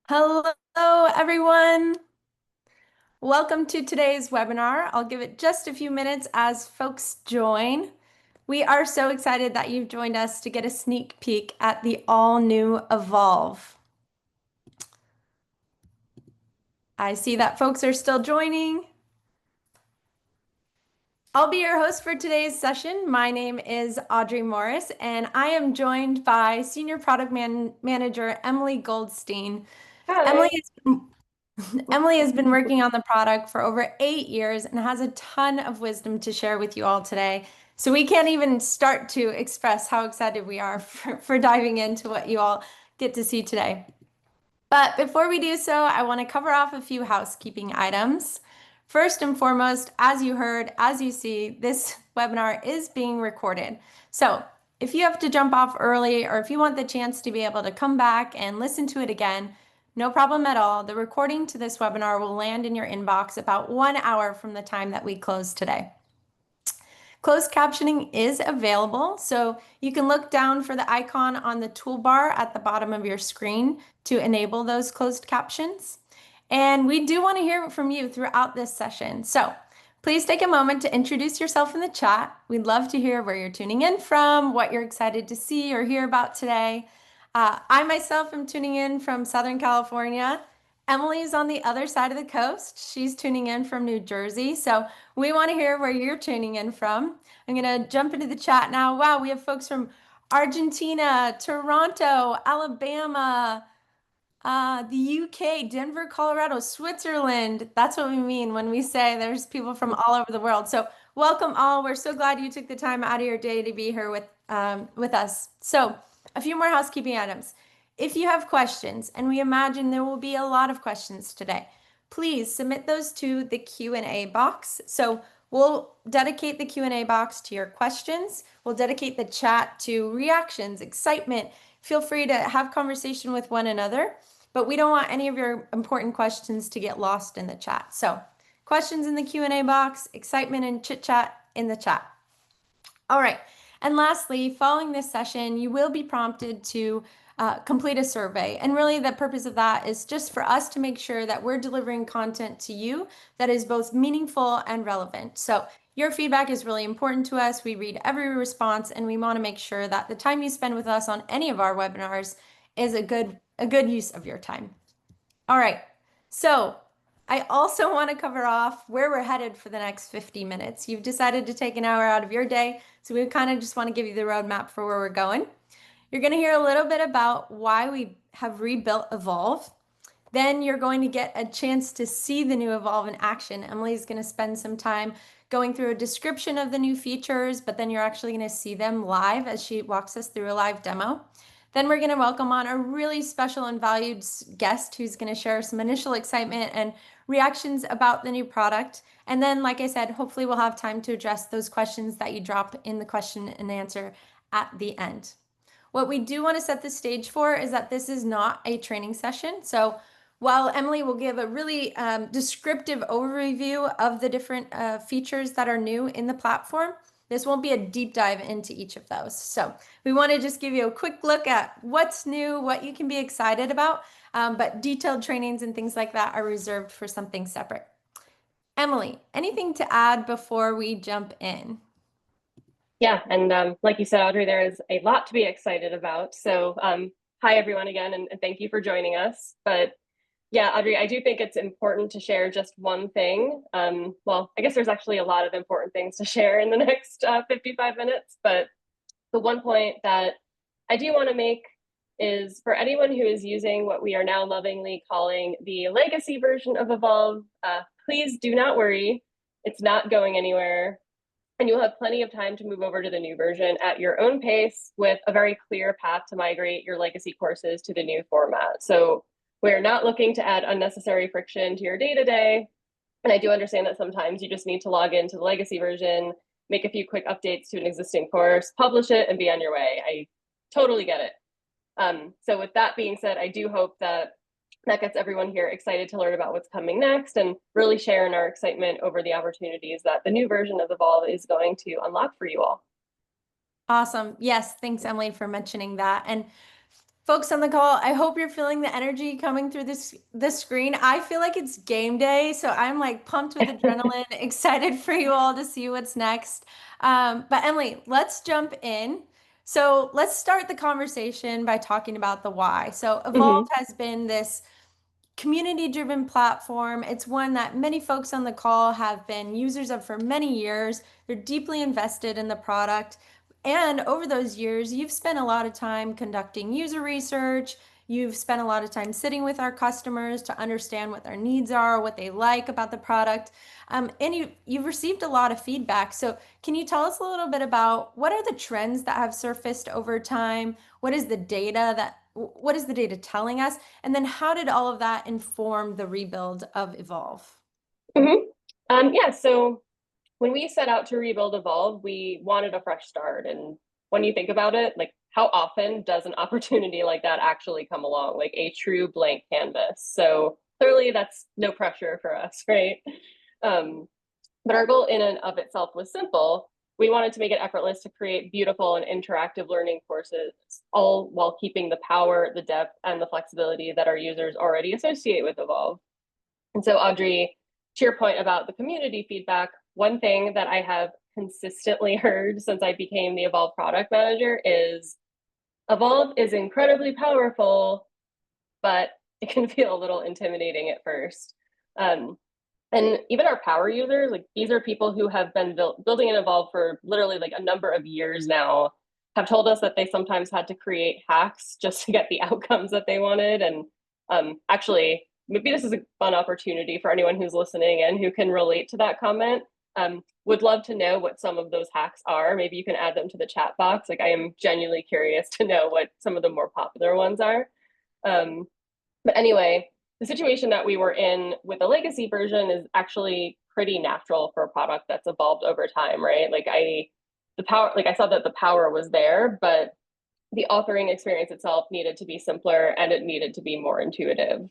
Hello, everyone. Welcome to today's webinar. I'll give it just a few minutes as folks join. We are so excited that you've joined us to get a sneak peek at the all-new Evolve. I see that folks are still joining. I'll be your host for today's session. My name is Audrey Morris, and I am joined by Senior Product Manager Emily Goldstein. Emily Hi. is Emily has been working on the product for over 8 years and has a ton of wisdom to share with you all today. So we can't even start to express how excited we are for diving into what you all get to see today. But before we do so, I want to cover off a few housekeeping items. First and foremost, as you heard, as you see, this webinar is being recorded. So if you have to jump off early or if you want the chance to be able to come back and listen to it again, no problem at all. The recording to this webinar will land in your inbox about 1 hour from the time that we close today. Closed captioning is available, so you can look down for the icon on the toolbar at the bottom of your screen to enable those closed captions. And we do want to hear from you throughout this session. So please take a moment to introduce yourself in the chat. We'd love to hear where you're tuning in from, what you're excited to see or hear about today. I myself am tuning in from Southern California. Emily's on the other side of the coast. She's tuning in from New Jersey. So we want to hear where you're tuning in from. I'm going to jump into the chat now. Wow, we have folks from Argentina, Toronto, Alabama, the UK, Denver, Colorado, Switzerland. That's what we mean when we say there's people from all over the world. So welcome all. We're so glad you took the time out of your day to be here with us. So a few more housekeeping items. If you have questions, and we imagine there will be a lot of questions today, please submit those to the Q&A box. So we'll dedicate the Q&A box to your questions. We'll dedicate the chat to reactions, excitement. Feel free to have conversation with one another, but we don't want any of your important questions to get lost in the chat. So questions in the Q&A box, excitement and chit chat in the chat. All right. And lastly, following this session, you will be prompted to complete a survey. And really the purpose of that is just for us to make sure that we're delivering content to you that is both meaningful and relevant. So your feedback is really important to us. We read every response and we want to make sure that the time you spend with us on any of our webinars is a good use of your time. All right. So I also want to cover off where we're headed for the next 50 minutes. You've decided to take an hour out of your day, so we kind of just want to give you the roadmap for where we're going. You're going to hear a little bit about why we have rebuilt Evolve. Then you're going to get a chance to see the new Evolve in action. Emily's going to spend some time going through a description of the new features, but then you're actually going to see them live as she walks us through a live demo. Then we're going to welcome on a really special and valued guest who's going to share some initial excitement and reactions about the new product. And then, like I said, hopefully we'll have time to address those questions that you drop in the question and answer at the end. What we do want to set the stage for is that this is not a training session. So while Emily will give a really descriptive overview of the different features that are new in the platform, this won't be a deep dive into each of those. So we want to just give you a quick look at what's new, what you can be excited about, but detailed trainings and things like that are reserved for something separate. Emily, anything to add before we jump in? Yeah, and like you said, Audrey, there is a lot to be excited about. So hi, everyone, again, and thank you for joining us. But yeah, Audrey, I do think it's important to share just one thing. Well, I guess there's actually a lot of important things to share in the next 55 minutes, but the one point that I do want to make is for anyone who is using what we are now lovingly calling the legacy version of Evolve, please do not worry. It's not going anywhere. And you'll have plenty of time to move over to the new version at your own pace with a very clear path to migrate your legacy courses to the new format. So we're not looking to add unnecessary friction to your day-to-day. And I do understand that sometimes you just need to log into the legacy version, make a few quick updates to an existing course, publish it, and be on your way. I totally get it. So with that being said, I do hope that gets everyone here excited to learn about what's coming next and really share in our excitement over the opportunities that the new version of Evolve is going to unlock for you all. Awesome. Yes, thanks, Emily, for mentioning that. And Folks on the call, I hope you're feeling the energy coming through this screen. I feel like it's game day, so I'm like pumped with adrenaline, excited for you all to see what's next. But Emily, let's jump in. So let's start the conversation by talking about the why. So Evolve Hmm. has been this community-driven platform. It's one that many folks on the call have been users of for many years. They're deeply invested in the product. And over those years, you've spent a lot of time conducting user research. You've spent a lot of time sitting with our customers to understand what their needs are, what they like about the product. And you've received a lot of feedback. So, can you tell us a little bit about what are the trends that have surfaced over time? What is the data telling us? And then how did all of that inform the rebuild of Evolve? Hmm. Yeah, so when we set out to rebuild Evolve, we wanted a fresh start. And when you think about it, like how often does an opportunity like that actually come along, like a true blank canvas? So clearly that's no pressure for us, right? Um, but our goal in and of itself was simple. We wanted to make it effortless to create beautiful and interactive learning courses, all while keeping the power, the depth, and the flexibility that our users already associate with Evolve. And so, Audrey, to your point about the community feedback, one thing that I have consistently heard since I became the Evolve product manager is Evolve is incredibly powerful, but it can feel a little intimidating at first. Um, and even our power users, like these are people who have been building and Evolve for literally like a number of years now, have told us that they sometimes had to create hacks just to get the outcomes that they wanted. And actually, maybe this is a fun opportunity for anyone who's listening and who can relate to that comment. Would love to know what some of those hacks are. Maybe you can add them to the chat box. Like I am genuinely curious to know what some of the more popular ones are. Um, but anyway, the situation that we were in with the legacy version is actually pretty natural for a product that's evolved over time, right? Like I saw that the power was there, but the authoring experience itself needed to be simpler and it needed to be more intuitive.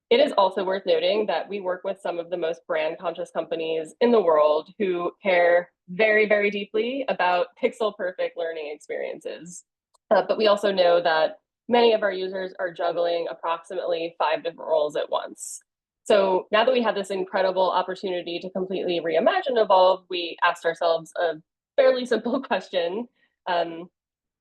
It is also worth noting that we work with some of the most brand conscious companies in the world who care very, very deeply about pixel perfect learning experiences. But we also know that many of our users are juggling approximately 5 different roles at once. So now that we have this incredible opportunity to completely reimagine Evolve, we asked ourselves a fairly simple question, um,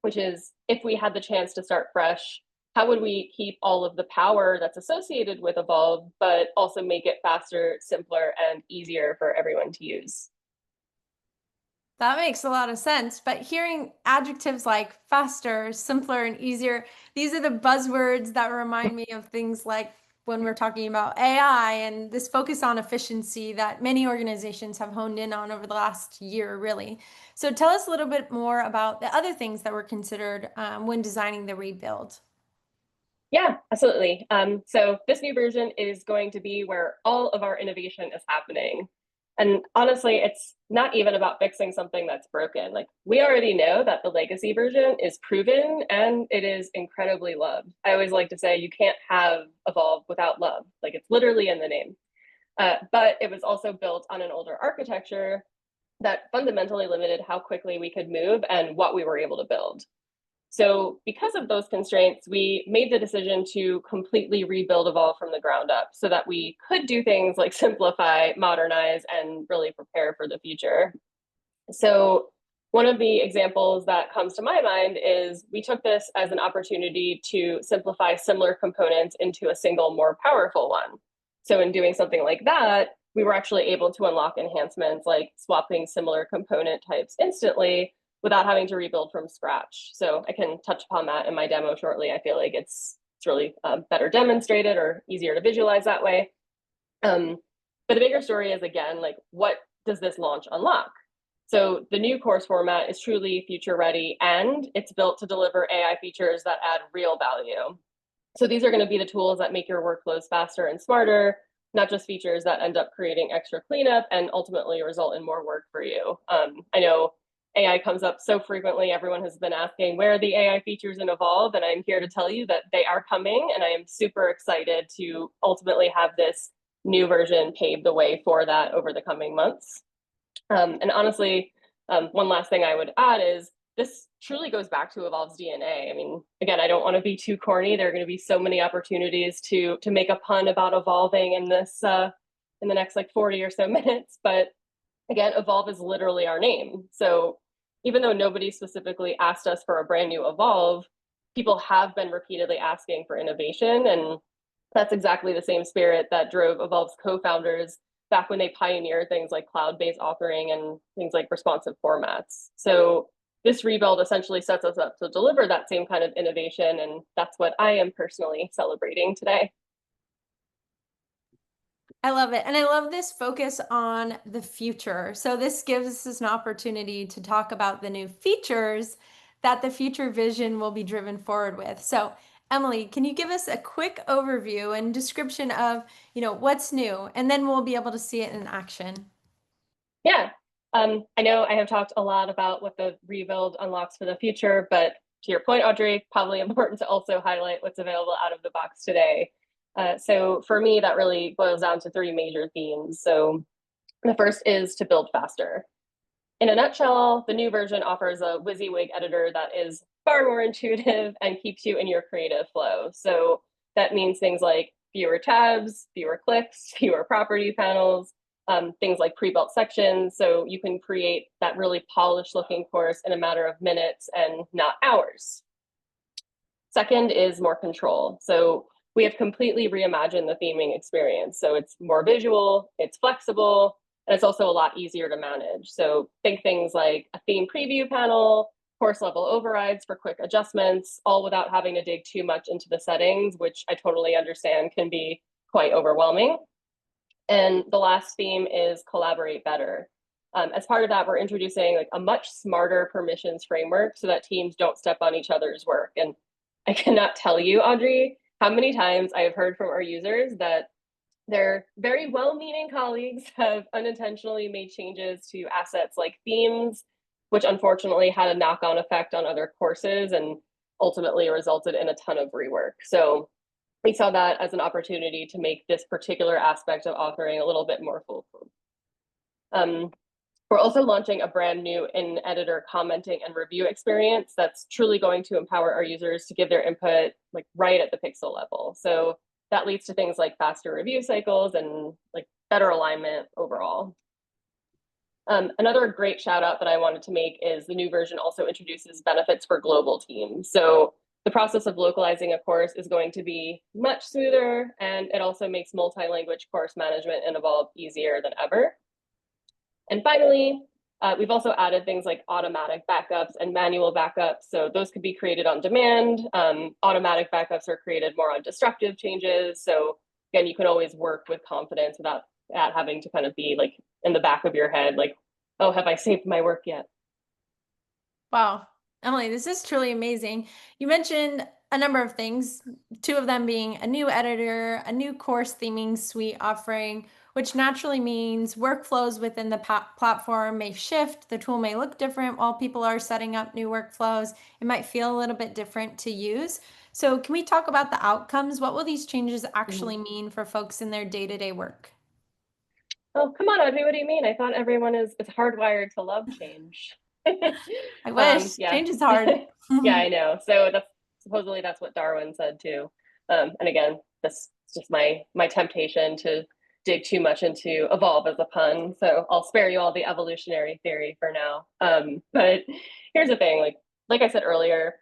which is if we had the chance to start fresh, how would we keep all of the power that's associated with Evolve, but also make it faster, simpler, and easier for everyone to use? That makes a lot of sense. But hearing adjectives like faster, simpler, and easier, these are the buzzwords that remind me of things like when we're talking about AI and this focus on efficiency that many organizations have honed in on over the last year, really. So tell us a little bit more about the other things that were considered when designing the rebuild. Yeah, absolutely. So this new version is going to be where all of our innovation is happening. And honestly, it's not even about fixing something that's broken. Like we already know that the legacy version is proven and it is incredibly loved. I always like to say you can't have Evolve without love. Like it's literally in the name. But it was also built on an older architecture that fundamentally limited how quickly we could move and what we were able to build. So, because of those constraints, we made the decision to completely rebuild Evolve from the ground up so that we could do things like simplify, modernize, and really prepare for the future. So, one of the examples that comes to my mind is we took this as an opportunity to simplify similar components into a single, more powerful one. So, in doing something like that, we were actually able to unlock enhancements like swapping similar component types instantly without having to rebuild from scratch. So, I can touch upon that in my demo shortly. I feel like it's really better demonstrated or easier to visualize that way. Um, but the bigger story is again, like, what does this launch unlock? So the new course format is truly future ready and it's built to deliver AI features that add real value. So these are going to be the tools that make your workflows faster and smarter, not just features that end up creating extra cleanup and ultimately result in more work for you. I know AI comes up so frequently. Everyone has been asking where are the AI features in Evolve, and I'm here to tell you that they are coming, and I am super excited to ultimately have this new version pave the way for that over the coming months. And honestly, one last thing I would add is this truly goes back to Evolve's DNA. I mean, again, I don't want to be too corny. There are going to be so many opportunities to make a pun about evolving in this in the next like 40 or so minutes. But again, Evolve is literally our name. So even though nobody specifically asked us for a brand new Evolve, people have been repeatedly asking for innovation. And that's exactly the same spirit that drove Evolve's co-founders back when they pioneered things like cloud-based authoring and things like responsive formats. So this rebuild essentially sets us up to deliver that same kind of innovation. And that's what I am personally celebrating today. I love it. And I love this focus on the future. So this gives us an opportunity to talk about the new features that the future vision will be driven forward with. So Emily, can you give us a quick overview and description of, what's new? And then we'll be able to see it in action. Yeah. I know I have talked a lot about what the rebuild unlocks for the future, but to your point, Audrey, probably important to also highlight what's available out of the box today. So for me, that really boils down to three major themes. So the first is to build faster. In a nutshell, the new version offers a WYSIWYG editor that is far more intuitive and keeps you in your creative flow. So that means things like fewer tabs, fewer clicks, fewer property panels, things like pre-built sections. So you can create that really polished looking course in a matter of minutes and not hours. Second is more control. So we have completely reimagined the theming experience. So it's more visual, it's flexible, and it's also a lot easier to manage. So think things like a theme preview panel, course level overrides for quick adjustments, all without having to dig too much into the settings, which I totally understand can be quite overwhelming. And the last theme is collaborate better. As part of that, we're introducing like a much smarter permissions framework so that teams don't step on each other's work. And I cannot tell you, Audrey, how many times I have heard from our users that their very well-meaning colleagues have unintentionally made changes to assets like themes, which unfortunately had a knock-on effect on other courses and ultimately resulted in a ton of rework. So we saw that as an opportunity to make this particular aspect of authoring a little bit more foolproof. We're also launching a brand new in-editor commenting and review experience that's truly going to empower our users to give their input like right at the pixel level. So that leads to things like faster review cycles and like better alignment overall. Another great shout out that I wanted to make is the new version also introduces benefits for global teams. So the process of localizing a course is going to be much smoother, and it also makes multi-language course management in Evolve easier than ever. And finally, we've also added things like automatic backups and manual backups. So those could be created on demand. Automatic backups are created more on destructive changes. So again, you can always work with confidence without having to kind of be like in the back of your head, like, oh, have I saved my work yet? Wow. Emily, this is truly amazing. You mentioned a number of things, two of them being a new editor, a new course theming suite offering, which naturally means workflows within the platform may shift. The tool may look different while people are setting up new workflows. It might feel a little bit different to use. So can we talk about the outcomes? What will these changes actually mean for folks in their day-to-day work? Oh, come on, Audrey, what do you mean? I thought everyone is hardwired to love change. I wish. Yeah. Change is hard. Yeah, I know. So that's supposedly that's what Darwin said too. And again, that's just my temptation to dig too much into evolve as a pun. So I'll spare you all the evolutionary theory for now. But here's the thing, like I said earlier,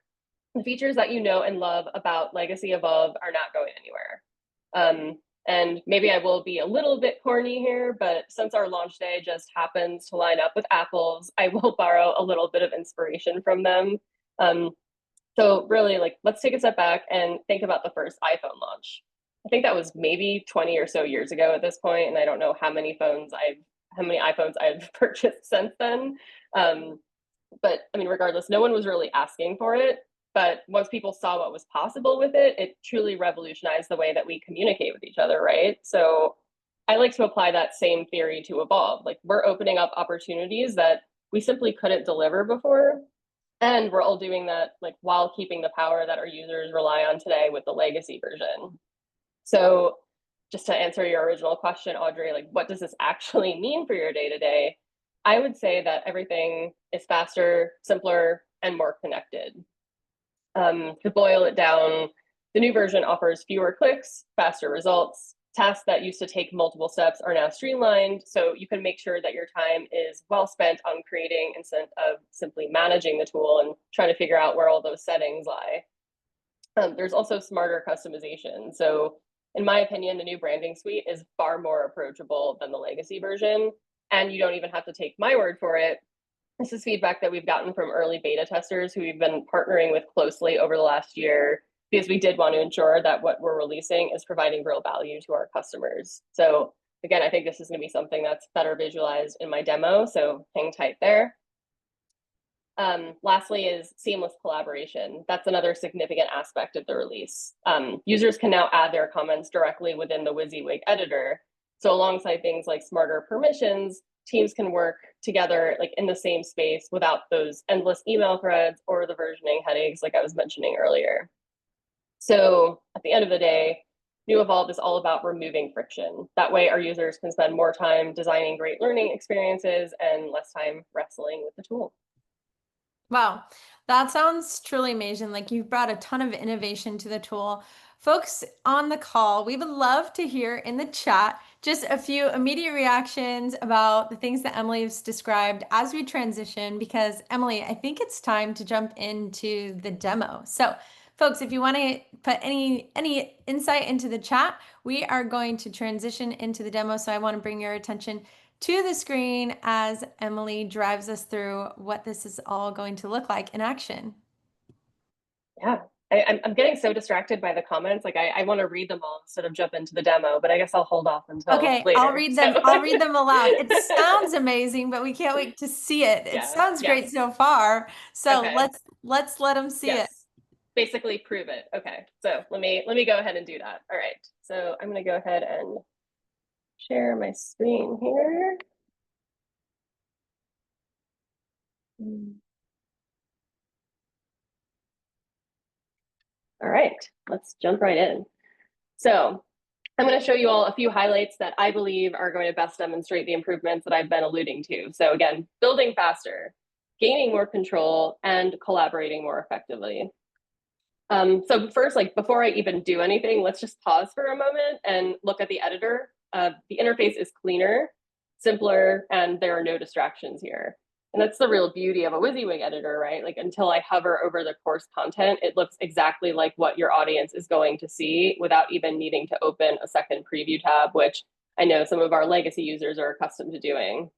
the features that you know and love about Legacy Evolve are not going anywhere. And maybe I will be a little bit corny here, but since our launch day just happens to line up with Apple's, I will borrow a little bit of inspiration from them. Um, so really, like, let's take a step back and think about the first iPhone launch. I think that was maybe 20 or so years ago at this point, and I don't know how many iPhones I've purchased since then. But I mean, regardless, no one was really asking for it. But once people saw what was possible with it, it truly revolutionized the way that we communicate with each other, right? So I like to apply that same theory to Evolve. Like, we're opening up opportunities that we simply couldn't deliver before. And we're all doing that like while keeping the power that our users rely on today with the legacy version. So just to answer your original question, Audrey, like, what does this actually mean for your day to day? I would say that everything is faster, simpler, and more connected. To boil it down, the new version offers fewer clicks, faster results. Tasks that used to take multiple steps are now streamlined, so you can make sure that your time is well spent on creating instead of simply managing the tool and trying to figure out where all those settings lie. There's also smarter customization. So in my opinion, the new branding suite is far more approachable than the legacy version. And you don't even have to take my word for it. This is feedback that we've gotten from early beta testers who we've been partnering with closely over the last year, because we did want to ensure that what we're releasing is providing real value to our customers. So again, I think this is going to be something that's better visualized in my demo, so hang tight there. Lastly is seamless collaboration. That's another significant aspect of the release. Users can now add their comments directly within the WYSIWYG editor. So alongside things like smarter permissions, teams can work together like in the same space without those endless email threads or the versioning headaches like I was mentioning earlier. So at the end of the day, New Evolve is all about removing friction. That way our users can spend more time designing great learning experiences and less time wrestling with the tool. Wow, that sounds truly amazing. Like you've brought a ton of innovation to the tool. Folks on the call, we would love to hear in the chat just a few immediate reactions about the things that Emily has described as we transition, because Emily, I think it's time to jump into the demo. So folks, if you want to put any insight into the chat, we are going to transition into the demo. So I want to bring your attention to the screen as Emily drives us through what this is all going to look like in action. Yeah, I'm getting so distracted by the comments. Like I want to read them all instead of jump into the demo, but I guess I'll hold off until Okay, later. I'll read them. I'll read them aloud. It sounds amazing, but we can't wait to see it. It sounds great so far. So Okay. let's let them see it. Basically prove it. Okay. So let me go ahead and do that. All right. So I'm going to go ahead and share my screen here. All right, let's jump right in. So I'm going to show you all a few highlights that I believe are going to best demonstrate the improvements that I've been alluding to. So again, building faster, gaining more control, and collaborating more effectively. So first, like before I even do anything, let's just pause for a moment and look at the editor. The interface is cleaner, simpler, and there are no distractions here. And that's the real beauty of a WYSIWYG editor, right? Like until I hover over the course content, it looks exactly like what your audience is going to see without even needing to open a second preview tab, which I know some of our legacy users are accustomed to doing.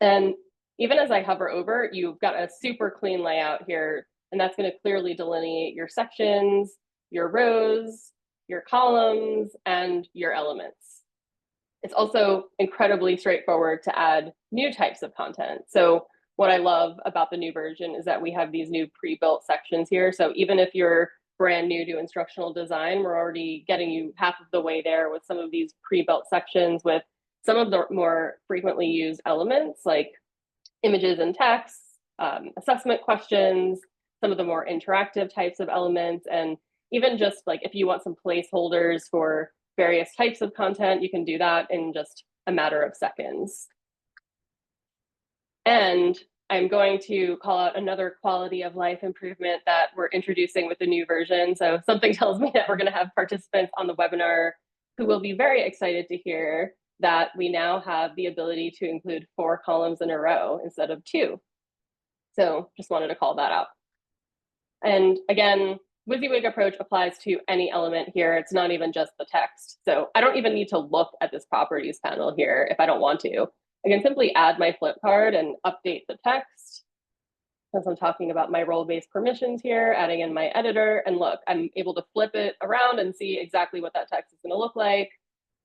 And even as I hover over, you've got a super clean layout here, and that's going to clearly delineate your sections, your rows, your columns, and your elements. It's also incredibly straightforward to add new types of content. So what I love about the new version is that we have these new pre-built sections here. So even if you're brand new to instructional design, we're already getting you half of the way there with some of these pre-built sections with some of the more frequently used elements like images and text, assessment questions, some of the more interactive types of elements, and even just like if you want some placeholders for various types of content, you can do that in just a matter of seconds. And I'm going to call out another quality of life improvement that we're introducing with the new version. So something tells me that we're going to have participants on the webinar who will be very excited to hear that we now have the ability to include 4 columns in a row instead of 2. So just wanted to call that out. And again, WYSIWYG approach applies to any element here. It's not even just the text. So I don't even need to look at this properties panel here if I don't want to. I can simply add my flip card and update the text. Since I'm talking about my role-based permissions here, adding in my editor, and look, I'm able to flip it around and see exactly what that text is going to look like.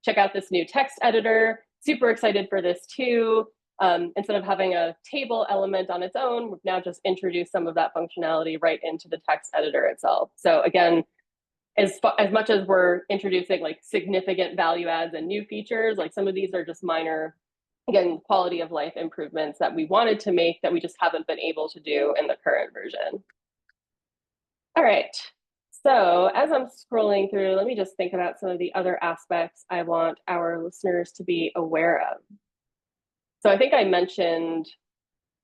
Check out this new text editor. Super excited for this too. Instead of having a table element on its own, we've now just introduced some of that functionality right into the text editor itself. So again, as much as we're introducing like significant value adds and new features, like some of these are just minor, again, quality of life improvements that we wanted to make that we just haven't been able to do in the current version. All right. So as I'm scrolling through, let me just think about some of the other aspects I want our listeners to be aware of. So I think I mentioned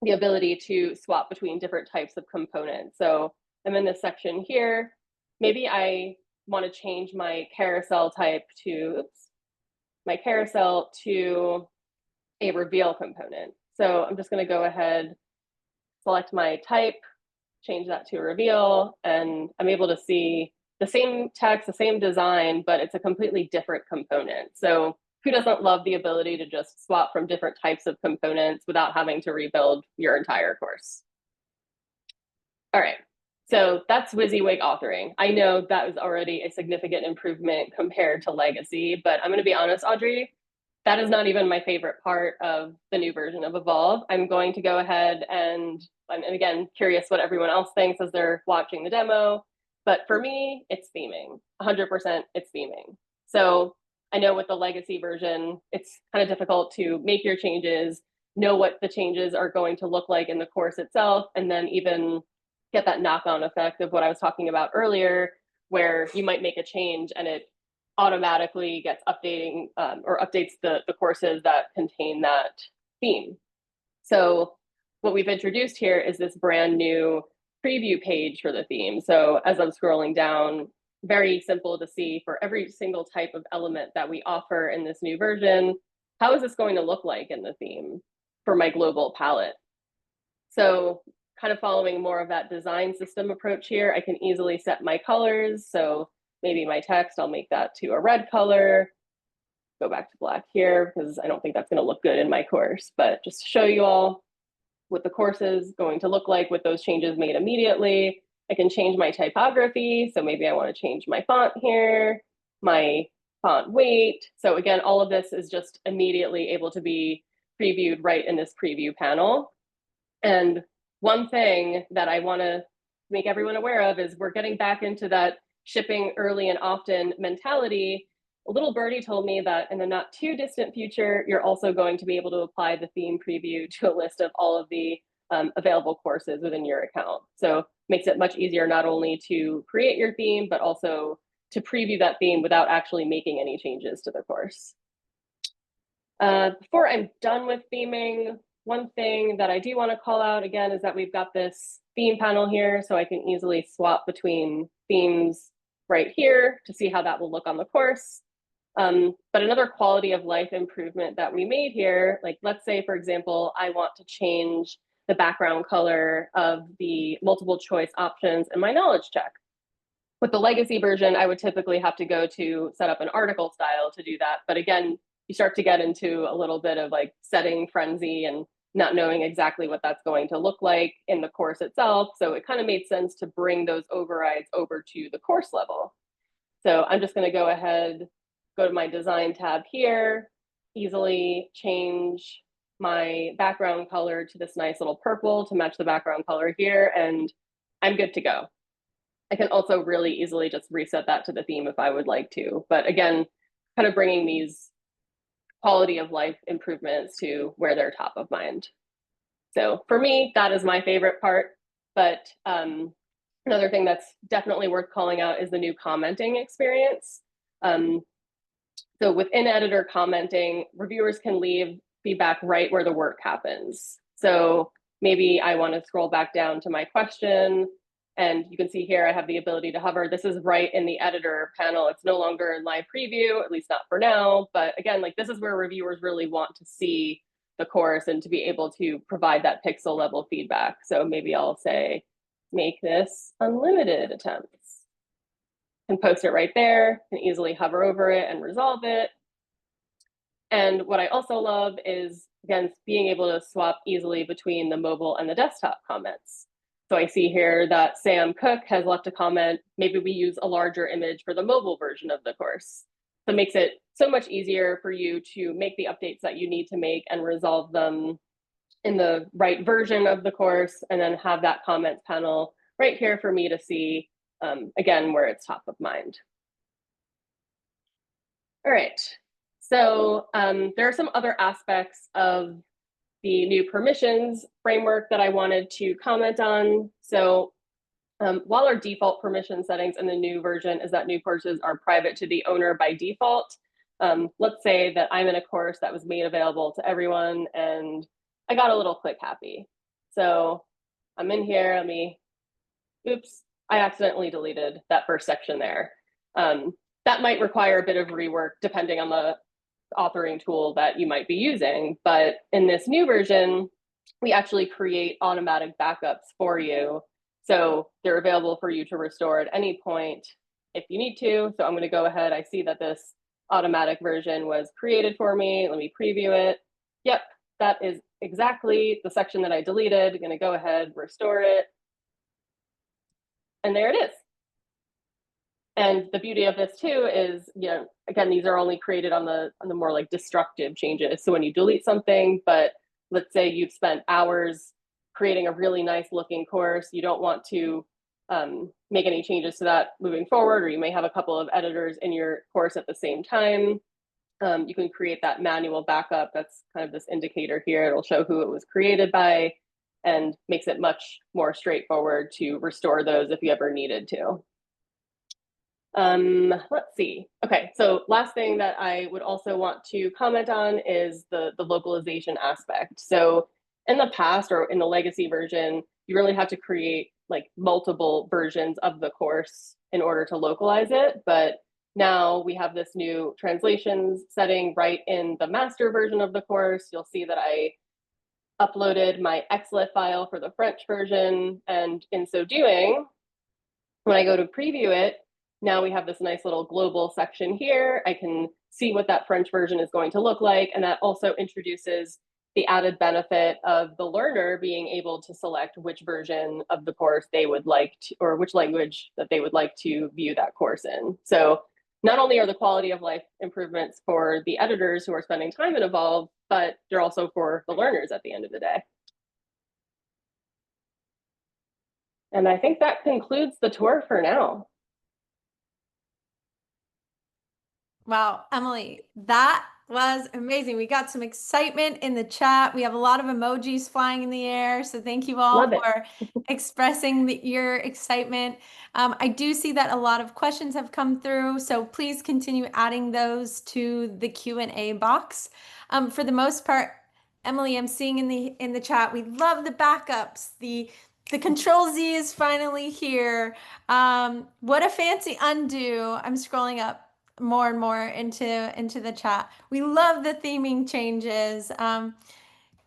the ability to swap between different types of components. So I'm in this section here. Maybe I want to change my carousel type to, my carousel to a reveal component. So I'm just going to go ahead, select my type, change that to a reveal, and I'm able to see the same text, the same design, but it's a completely different component. So who doesn't love the ability to just swap from different types of components without having to rebuild your entire course? All right, so that's WYSIWYG authoring. I know that was already a significant improvement compared to legacy, but I'm going to be honest, Audrey, that is not even my favorite part of the new version of Evolve. I'm going to go ahead and again, curious what everyone else thinks as they're watching the demo. But for me, it's theming. 100% it's theming. So I know with the legacy version, it's kind of difficult to make your changes, know what the changes are going to look like in the course itself, and then even get that knock-on effect of what I was talking about earlier, where you might make a change and it automatically gets updating or updates the courses that contain that theme. So what we've introduced here is this brand new preview page for the theme. So as I'm scrolling down, very simple to see for every single type of element that we offer in this new version, how is this going to look like in the theme for my global palette? So kind of following more of that design system approach here, I can easily set my colors. So maybe my text, I'll make that to a red color, go back to black here because I don't think that's going to look good in my course, but just to show you all what the course is going to look like with those changes made immediately. I can change my typography. So maybe I want to change my font here, my font weight. So again, all of this is just immediately able to be previewed right in this preview panel. And one thing that I want to make everyone aware of is we're getting back into that shipping early and often mentality. A little birdie told me that in the not too distant future, you're also going to be able to apply the theme preview to a list of all of the available courses within your account. So makes it much easier not only to create your theme, but also to preview that theme without actually making any changes to the course. Before I'm done with theming, one thing that I do want to call out again is that we've got this theme panel here, so I can easily swap between themes right here to see how that will look on the course. But another quality of life improvement that we made here, like let's say, for example, I want to change the background color of the multiple choice options in my knowledge check. With the legacy version, I would typically have to go to set up an article style to do that. But again, you start to get into a little bit of like setting frenzy and not knowing exactly what that's going to look like in the course itself. So it kind of made sense to bring those overrides over to the course level. So I'm just going to go ahead, go to my design tab here, easily change my background color to this nice little purple to match the background color here, and I'm good to go. I can also really easily just reset that to the theme if I would like to. But again, kind of bringing these quality of life improvements to where they're top of mind. So for me, that is my favorite part. But another thing that's definitely worth calling out is the new commenting experience. So within editor commenting, reviewers can leave feedback right where the work happens. So maybe I want to scroll back down to my question, and you can see here I have the ability to hover. This is right in the editor panel. It's no longer in live preview, at least not for now. But again, like this is where reviewers really want to see the course and to be able to provide that pixel level feedback. So maybe I'll say, make this unlimited attempts. Can post it right there, can easily hover over it and resolve it. And what I also love is, again, being able to swap easily between the mobile and the desktop comments. So I see here that Sam Cook has left a comment, maybe we use a larger image for the mobile version of the course. So it makes it so much easier for you to make the updates that you need to make and resolve them in the right version of the course, and then have that comments panel right here for me to see, again, where it's top of mind. All right, so there are some other aspects of the new permissions framework that I wanted to comment on. So while our default permission settings in the new version is that new courses are private to the owner by default, let's say that I'm in a course that was made available to everyone and I got a little click happy. So I'm in here, oops, I accidentally deleted that first section there. That might require a bit of rework depending on the authoring tool that you might be using. But in this new version, we actually create automatic backups for you. So they're available for you to restore at any point if you need to. So I'm going to go ahead. I see that this automatic version was created for me. Let me preview it. Yep, that is exactly the section that I deleted. I'm going to go ahead, restore it. And there it is. And the beauty of this too is, again, these are only created on the more like destructive changes. So when you delete something, but let's say you've spent hours creating a really nice looking course, you don't want to make any changes to that moving forward, or you may have a couple of editors in your course at the same time. You can create that manual backup. That's kind of this indicator here. It'll show who it was created by and makes it much more straightforward to restore those if you ever needed to. Let's see. Okay, so last thing that I would also want to comment on is the localization aspect. So in the past, or in the legacy version, you really have to create like multiple versions of the course in order to localize it. But now we have this new translations setting right in the master version of the course. You'll see that I uploaded my XLIF file for the French version. And in so doing, when I go to preview it, now we have this nice little global section here. I can see what that French version is going to look like. And that also introduces the added benefit of the learner being able to select which version of the course they would like to, or which language that they would like to view that course in. So not only are the quality of life improvements for the editors who are spending time in Evolve, but they're also for the learners at the end of the day. And I think that concludes the tour for now. Wow, Emily, that was amazing. We got some excitement in the chat. We have a lot of emojis flying in the air. So thank you all for expressing your excitement. I do see that a lot of questions have come through. So please continue adding those to the Q&A box. For the most part, Emily, I'm seeing in the chat, we love the backups. The Control Z is finally here. What a fancy undo. I'm scrolling up more and more into the chat. We love the theming changes.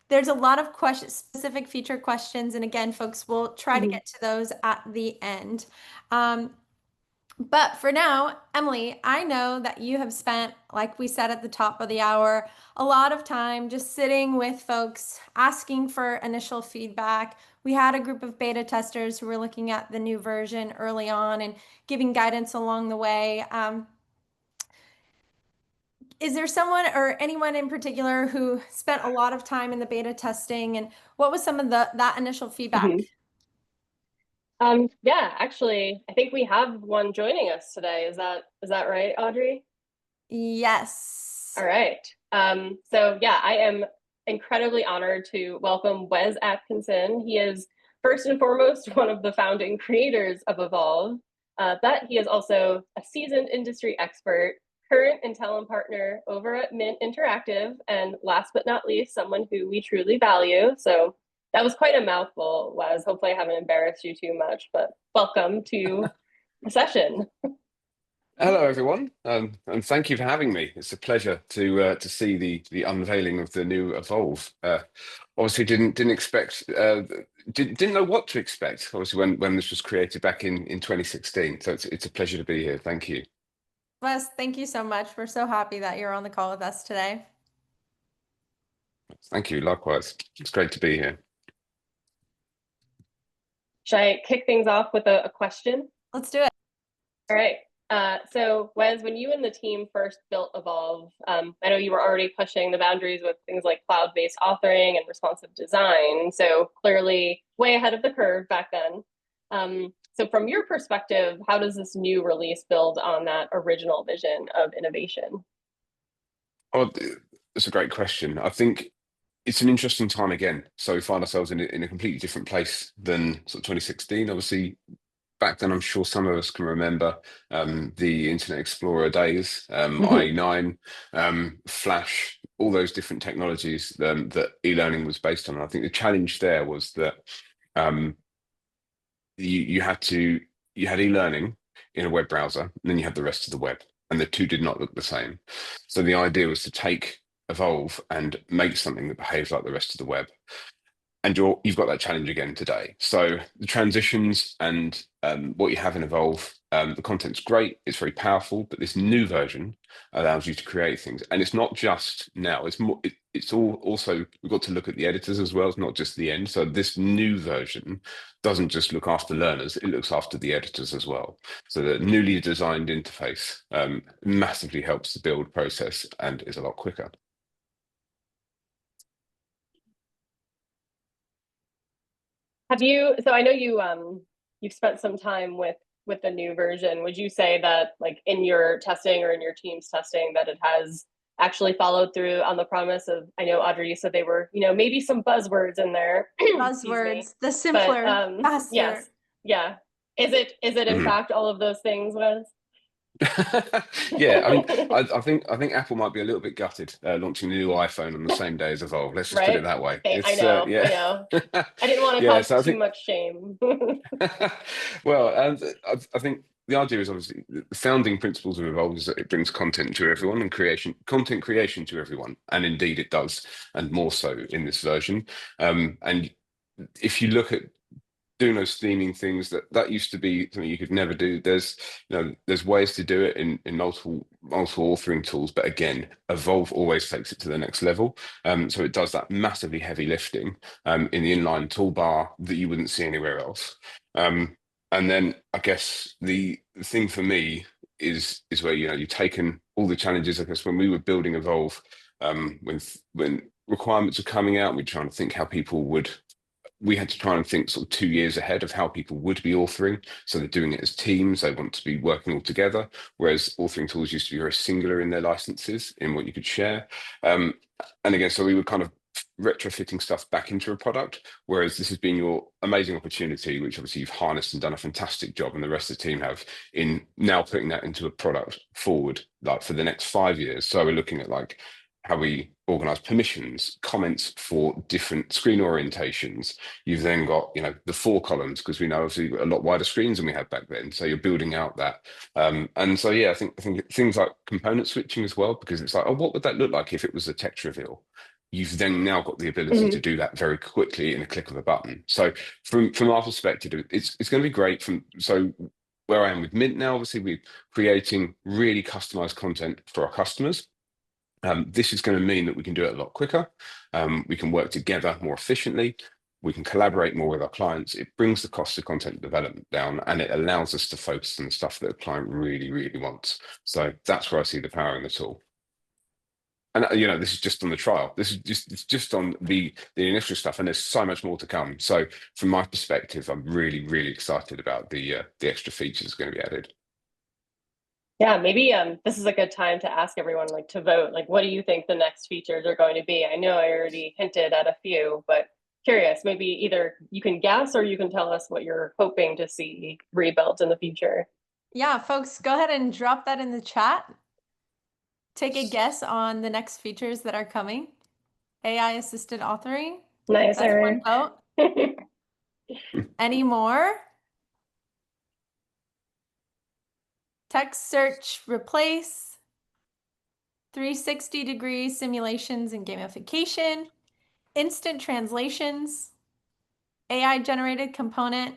There's a lot of specific feature questions, and again, folks, we'll try to get to those at the end. But for now, Emily, I know that you have spent, like we said at the top of the hour, a lot of time just sitting with folks, asking for initial feedback. We had a group of beta testers who were looking at the new version early on and giving guidance along the way. Is there someone or anyone in particular who spent a lot of time in the beta testing, and what was some of that initial feedback? Yeah, actually, I think we have one joining us today. Is that right, Audrey? Yes. All right. So yeah, I am incredibly honored to welcome Wes Atkinson. He is first and foremost one of the founding creators of Evolve, but he is also a seasoned industry expert, current Intellum partner over at Mint Interactive, and last but not least, someone who we truly value. So that was quite a mouthful, Wes. Hopefully I haven't embarrassed you too much, but welcome to the session. Hello, everyone, and thank you for having me. It's a pleasure to see the unveiling of the new Evolve. Obviously, didn't expect, didn't know what to expect. Obviously, when this was created back in 2016, so it's a pleasure to be here. Thank you. Wes, thank you so much. We're so happy that you're on the call with us today. Thank you. Likewise, it's great to be here. Should I kick things off with a question? Let's do it. All right. So Wes, when you and the team first built Evolve, I know you were already pushing the boundaries with things like cloud-based authoring and responsive design. So clearly way ahead of the curve back then. So from your perspective, how does this new release build on that original vision of innovation? Oh, that's a great question. I think it's an interesting time again. So we find ourselves in a completely different place than sort of 2016. Obviously, back then, I'm sure some of us can remember the Internet Explorer days, IE9, Flash, all those different technologies that e-learning was based on. And I think the challenge there was that um, you had e-learning in a web browser, and then you had the rest of the web, and the two did not look the same. So the idea was to take Evolve and make something that behaves like the rest of the web. And you've got that challenge again today. So the transitions and what you have in Evolve, the content's great, it's very powerful, but this new version allows you to create things. And it's not just now, it's more, it's all also, we've got to look at the editors as well, it's not just the end. So this new version doesn't just look after learners, it looks after the editors as well. So the newly designed interface massively helps the build process and is a lot quicker. So I know you've spent some time with the new version. Would you say that, like, in your testing or in your team's testing, that it has actually followed through on the promise of, I know Audrey, you said they were, maybe some buzzwords in there. Buzzwords, the simpler, faster. Yes, yeah. Is it in fact all of those things, Wes? Yeah, I mean, I think Apple might be a little bit gutted launching the new iPhone on the same day as Evolve. Let's just put it that way. I know, yeah. I know. I didn't want to cause too much shame. Well, I think the idea is obviously the founding principles of Evolve is that it brings content to everyone and content creation to everyone, and indeed it does, and more so in this version. And if you look at doing those theming things, that used to be something you could never do. There's ways to do it in multiple authoring tools, but again, Evolve always takes it to the next level. So it does that massively heavy lifting in the inline toolbar that you wouldn't see anywhere else. And then I guess the thing for me is where you've taken all the challenges. I guess when we were building Evolve, when requirements are coming out, we're trying to think how people would. We had to try and think sort of 2 years ahead of how people would be authoring. So they're doing it as teams, they want to be working all together, whereas authoring tools used to be very singular in their licenses, in what you could share. And again, so we were kind of retrofitting stuff back into a product, whereas this has been your amazing opportunity, which obviously you've harnessed and done a fantastic job, and the rest of the team have, in now putting that into a product forward, like for the next 5 years. So we're looking at like how we organize permissions, comments for different screen orientations. You've then got, the 4 columns, because we know obviously a lot wider screens than we had back then. So you're building out that. And so, yeah, I think things like component switching as well, because it's like, oh, what would that look like if it was a text reveal? You've then now got the ability to do that very quickly in a click of a button. So from our perspective, it's going to be great. So where I am with Mint now, obviously we're creating really customized content for our customers. This is going to mean that we can do it a lot quicker. We can work together more efficiently. We can collaborate more with our clients. It brings the cost of content development down, and it allows us to focus on the stuff that the client really, really wants. So that's where I see the power in the tool. And this is just on the trial. This is just on the initial stuff, and there's so much more to come. So from my perspective, I'm really, really excited about the extra features going to be added. Yeah, maybe this is a good time to ask everyone to vote. What do you think the next features are going to be? I know I already hinted at a few, but curious, maybe either you can guess or you can tell us what you're hoping to see rebuilt in the future. Yeah, folks, go ahead and drop that in the chat. Take a guess on the next features that are coming. AI assisted authoring. Nice, that's Eric. One vote. Any more? Text search replace, 360-degree simulations and gamification, instant translations, AI-generated component,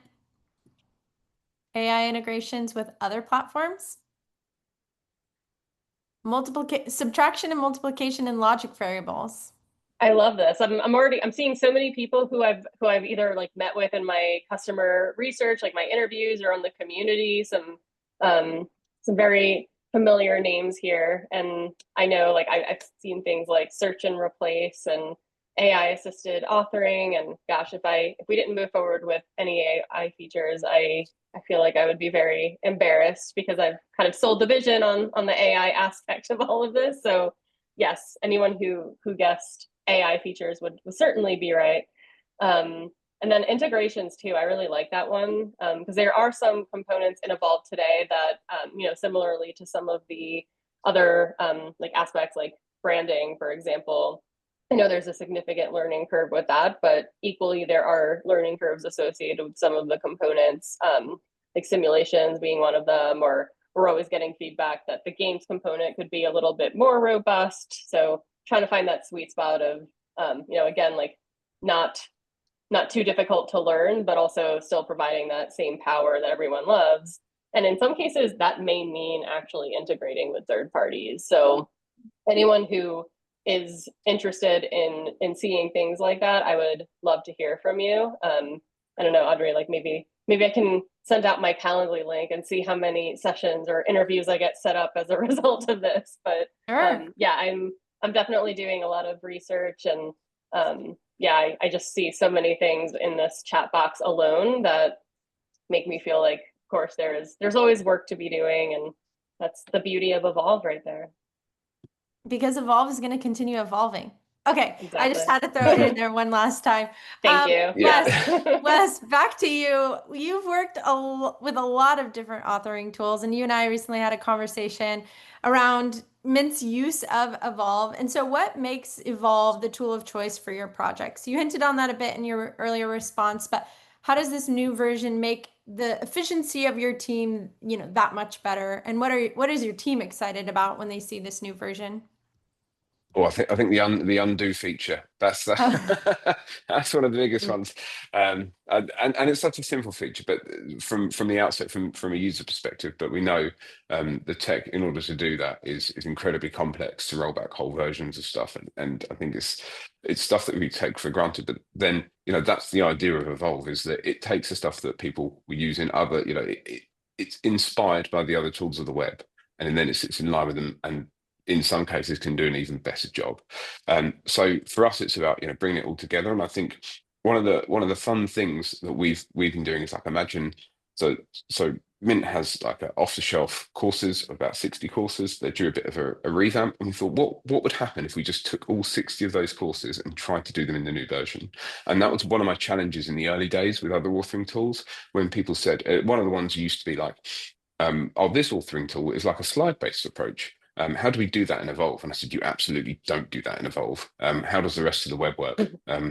AI integrations with other platforms, subtraction and multiplication in logic variables. I love this. I'm seeing so many people who I've either met with in my customer research, my interviews, or on the community. Some very familiar names here. And I know I've seen things like search and replace and AI assisted authoring. And gosh, if we didn't move forward with any AI features, I feel like I would be very embarrassed, because I've kind of sold the vision on the AI aspect of all of this. So yes, anyone who guessed AI features would certainly be right. And then integrations too, I really like that one, because there are some components in Evolve today that, similarly to some of the other aspects like branding, for example, I know there's a significant learning curve with that, but equally there are learning curves associated with some of the components, like simulations being one of them, or we're always getting feedback that the games component could be a little bit more robust. So trying to find that sweet spot of, again, like not too difficult to learn, but also still providing that same power that everyone loves. And in some cases, that may mean actually integrating with third parties. So anyone who is interested in seeing things like that, I would love to hear from you. I don't know, Audrey, like maybe I can send out my Calendly link and see how many sessions or interviews I get set up as a result of this. But Sure. yeah, I'm definitely doing a lot of research, and yeah, I just see so many things in this chat box alone that make me feel like, of course, there's always work to be doing, and that's the beauty of Evolve right there. Because Evolve is going to continue evolving. Okay, I just Exactly. had to throw it in there one last time. Thank you. Yeah. Wes, back to you. You've worked with a lot of different authoring tools, and you and I recently had a conversation around Mint's use of Evolve. And so, what makes Evolve the tool of choice for your projects? You hinted on that a bit in your earlier response, but how does this new version make the efficiency of your team, that much better? And what is your team excited about when they see this new version? Oh, I think the undo feature, that's that's one of the biggest ones, and it's such a simple feature, but from the outset, from a user perspective. But we know the tech in order to do that is incredibly complex to roll back whole versions of stuff, and I think it's stuff that we take for granted. But then that's the idea of Evolve, is that it takes the stuff that people will use in other, it's inspired by the other tools of the web, and then it sits in line with them, and in some cases can do an even better job. So for us, it's about bringing it all together. And I think one of the fun things that we've been doing is, like, imagine, so Mint has like off the shelf courses, about 60 courses. They do a bit of a revamp, and we thought, what would happen if we just took all 60 of those courses and tried to do them in the new version? And that was one of my challenges in the early days with other authoring tools, when people said, one of the ones used to be like, this authoring tool is like a slide-based approach. How do we do that in Evolve? And I said, you absolutely don't do that in Evolve. How does the rest of the web work?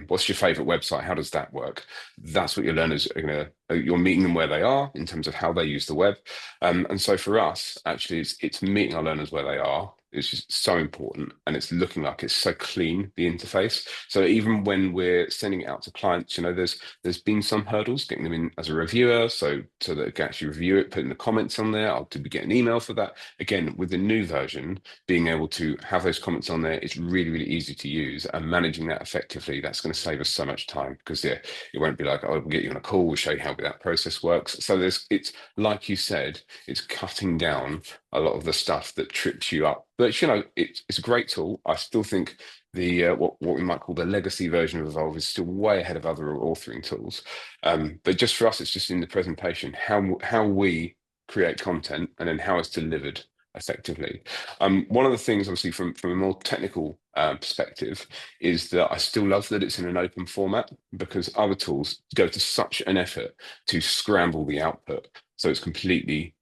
What's your favorite website? How does that work? That's what your learners are you're meeting them where they are in terms of how they use the web. And so for us, actually, it's meeting our learners where they are. It's just so important, and it's looking like it's so clean, the interface. So even when we're sending it out to clients, there's been some hurdles getting them in as a reviewer, so that they can actually review it, putting the comments on there. Did we get an email for that? Again, with the new version, being able to have those comments on there, it's really, really easy to use, and managing that effectively, that's going to save us so much time, because it won't be like, we'll get you on a call, we'll show you how that process works. So it's like you said, it's cutting down a lot of the stuff that trips you up. But it's a great tool. I still think the what we might call the legacy version of Evolve is still way ahead of other authoring tools. But just for us, it's just in the presentation, how we create content, and then how it's delivered effectively. One of the things, obviously, from a more technical perspective, is that I still love that it's in an open format, because other tools go to such an effort to scramble the output, so it's completely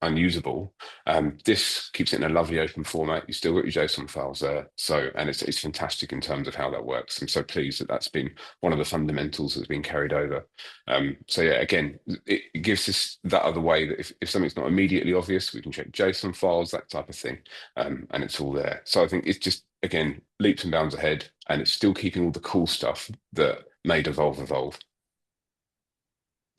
unusable. This keeps it in a lovely open format. You still got your JSON files there, and it's fantastic in terms of how that works. I'm so pleased that that's been one of the fundamentals that's been carried over. So yeah, again, it gives us that other way that if something's not immediately obvious, we can check JSON files, that type of thing, and it's all there. So I think it's just, again, leaps and bounds ahead, and it's still keeping all the cool stuff that made Evolve.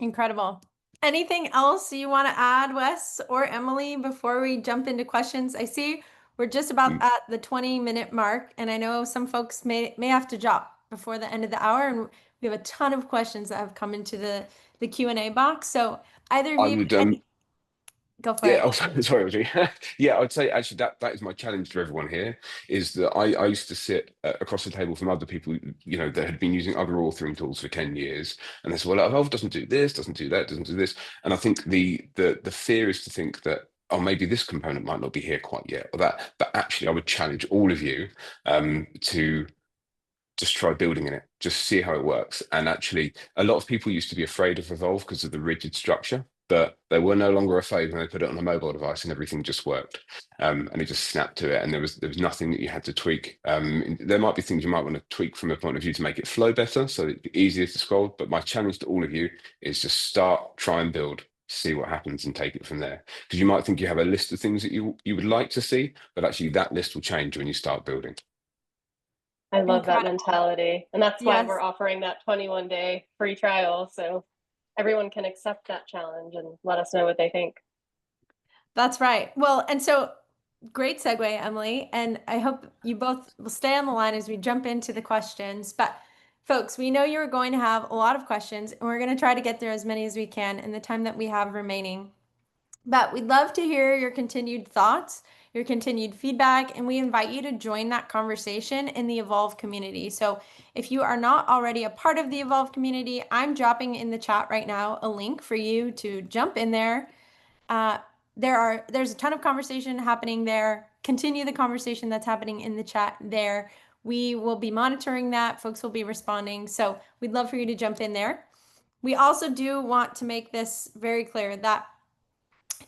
Incredible. Anything else you want to add, Wes or Emily, before we jump into questions? I see we're just about at the 20-minute mark, and I know some folks may have to drop before the end of the hour, and we have a ton of questions that have come into the Q&A box. So either of I you, would go for Yeah, it. oh, sorry, Audrey. Yeah, I'd say actually that is my challenge to everyone here, is that I used to sit across the table from other people, that had been using other authoring tools for 10 years, and they said, well, Evolve doesn't do this, doesn't do that, doesn't do this. And I think the fear is to think that, oh, maybe this component might not be here quite yet, or that. But actually, I would challenge all of you to just try building in it, just see how it works. And actually, a lot of people used to be afraid of Evolve because of the rigid structure. but they were no longer afraid when they put it on a mobile device and everything just worked. And it just snapped to it, and there was nothing that you had to tweak. There might be things you might want to tweak from a point of view to make it flow better, so it'd be easier to scroll. But my challenge to all of you is just start, try and build, see what happens, and take it from there. Because you might think you have a list of things that you would like to see, but actually that list will change when you start building. I love that Incredible. mentality. And that's why Yes. we're offering that 21-day free trial. So everyone can accept that challenge and let us know what they think. That's right. Well, and so great segue, Emily. And I hope you both will stay on the line as we jump into the questions. But folks, we know you're going to have a lot of questions, and we're going to try to get through as many as we can in the time that we have remaining. But we'd love to hear your continued thoughts, your continued feedback, and we invite you to join that conversation in the Evolve community. So if you are not already a part of the Evolve community, I'm dropping in the chat right now a link for you to jump in there. There's a ton of conversation happening there. Continue the conversation that's happening in the chat there. We will be monitoring that. Folks will be responding. So we'd love for you to jump in there. We also do want to make this very clear that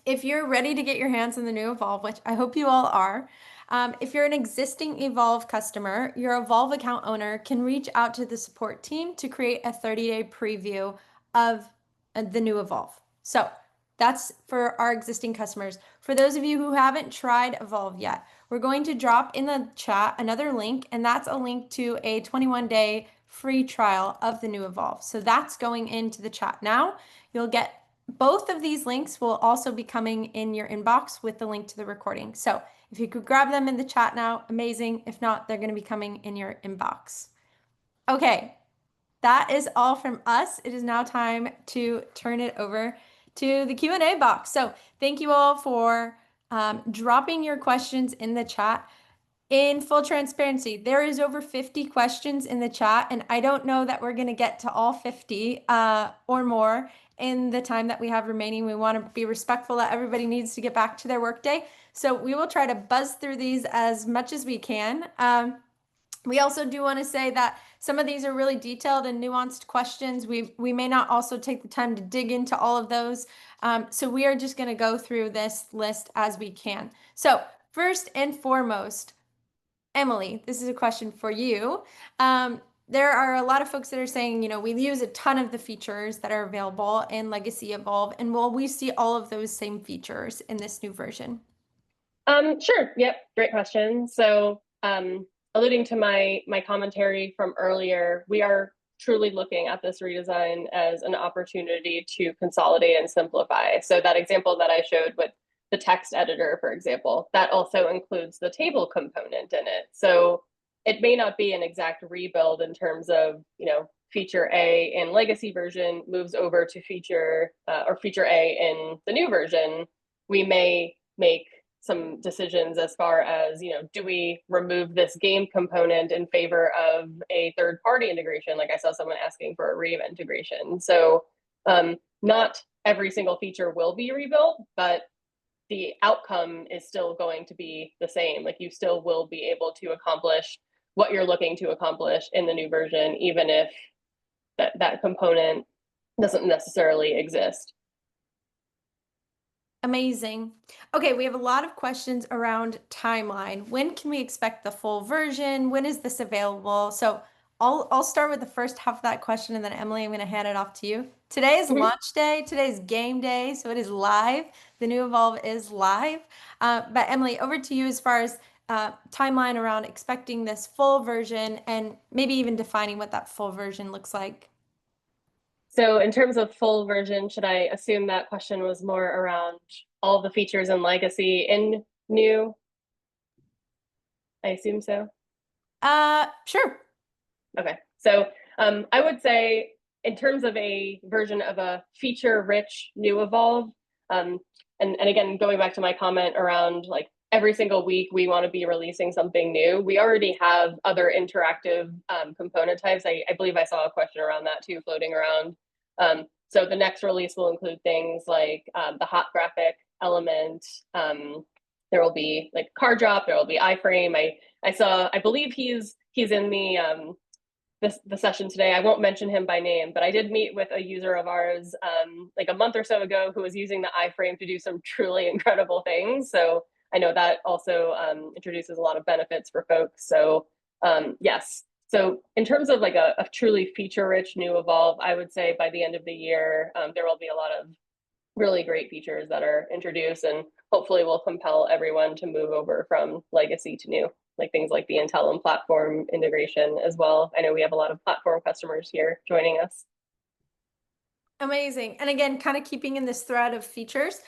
if you're ready to get your hands on the new Evolve, which I hope you all are, if you're an existing Evolve customer, your Evolve account owner can reach out to the support team to create a 30-day preview of the new Evolve. So that's for our existing customers. For those of you who haven't tried Evolve yet, we're going to drop in the chat another link, and that's a link to a 21-day free trial of the new Evolve. So that's going into the chat now. You'll get both of these links will also be coming in your inbox with the link to the recording. So if you could grab them in the chat now, amazing. If not, they're going to be coming in your inbox. Okay, that is all from us. It is now time to turn it over to the Q&A box. So thank you all for dropping your questions in the chat. In full transparency, there is over 50 questions in the chat, and I don't know that we're going to get to all 50 or more in the time that we have remaining. We want to be respectful that everybody needs to get back to their workday. So we will try to buzz through these as much as we can. We also do want to say that some of these are really detailed and nuanced questions. We may not also take the time to dig into all of those. So we are just going to go through this list as we can. So first and foremost, Emily, this is a question for you. There are a lot of folks that are saying, we use a ton of the features that are available in Legacy Evolve, and will we see all of those same features in this new version? Sure. Yep. Great question. So alluding to my commentary from earlier, we are truly looking at this redesign as an opportunity to consolidate and simplify. So that example that I showed with the text editor, for example, that also includes the table component in it. So it may not be an exact rebuild in terms of, feature A in legacy version moves over to feature or feature A in the new version. We may make some decisions as far as, do we remove this game component in favor of a third-party integration? Like I saw someone asking for a Rave integration. So not every single feature will be rebuilt, but the outcome is still going to be the same. Like you still will be able to accomplish what you're looking to accomplish in the new version, even if that component doesn't necessarily exist. Amazing. Okay, we have a lot of questions around timeline. When can we expect the full version? When is this available? So I'll start with the first half of that question, and then Emily, I'm going to hand it off to you. Today is launch day. Today is game day, so it is live. The new Evolve is live. But Emily, over to you as far as timeline around expecting this full version, and maybe even defining what that full version looks like. So in terms of full version, should I assume that question was more around all the features in legacy in new? I assume so. Sure. Okay. So I would say in terms of a version of a feature-rich new Evolve, and again, going back to my comment around like every single week we want to be releasing something new. We already have other interactive component types. I believe I saw a question around that too floating around. So the next release will include things like the hot graphic element. There will be like card drop. There will be iframe. I believe he's in the the session today. I won't mention him by name, but I did meet with a user of ours like a month or so ago who was using the iframe to do some truly incredible things. So I know that also introduces a lot of benefits for folks. So yes. So in terms of like a truly feature-rich new Evolve, I would say by the end of the year, there will be a lot of really great features that are introduced, and hopefully will compel everyone to move over from legacy to new, like things like the Intellum platform integration as well. I know we have a lot of platform customers here joining us. Amazing. And again, kind of keeping in this thread of features,